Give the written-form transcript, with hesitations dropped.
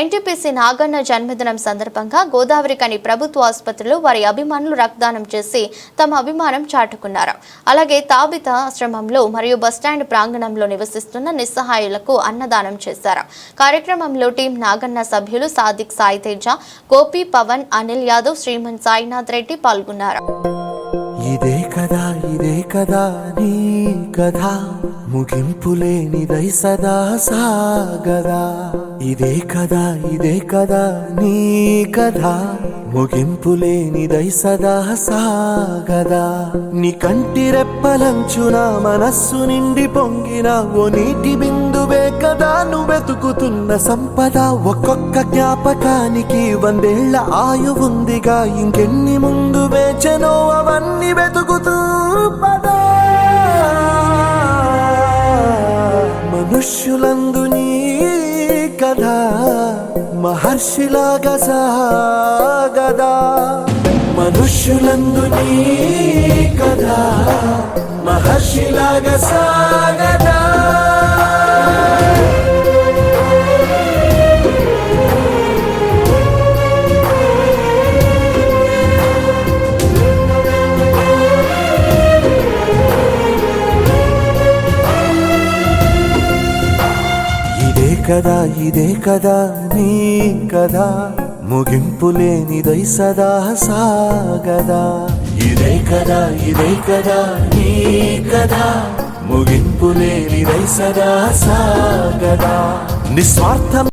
NTPC Naganna జన్మదినం సందర్భంగా గోదావరికని ప్రభుత్వ ఆసుపత్రిలో వారి అభిమానులు రక్తదానం చేసి తమ అభిమానం చాటుకున్నారు. అలాగే తాబిత ఆశ్రమంలో మరియు బస్టాండ్ ప్రాంగణంలో నివసిస్తున్న నిస్సహాయులకు అన్నదానం చేశారు. కార్యక్రమంలో టీం నాగన్న సభ్యులు సాదిక్ సాయితేజ, గోపి, పవన్, అనిల్ యాదవ్, శ్రీమన్ సాయినాథ్ రెడ్డి పాల్గొన్నారు. ఇదే కదా నీ కథ ముగింపులేనిదై సదా సాగదా. ఇదే కదా నీ కథ ముగింపులేనిదై సదా సాగదా. నీ కంటి రెప్పలంచున మనస్సు నిండి పొంగిన ఓ నీటి బిందువే కదా నువ్వెతుకుతున్న సంపద. ఒక్కొక్క జ్ఞాపకానికి 100 ఏళ్ల ఆయువుందిగా, ఇంకెన్ని ముందు వేచనో అవన్నీ వెతుకుతూ పదా. మనుష్యులందు నీ కథ మహర్షిలాగా సాగదా. మనుష్యులందు నీ కథ మహర్షిలాగా సాగదా. ఇదే కదా నీ కథ ముగింపులేనిదై సదా సాగదా. ఇదే కదా నీ కథ ముగింపులేనిదై సదా సాగదా. నిస్వార్థం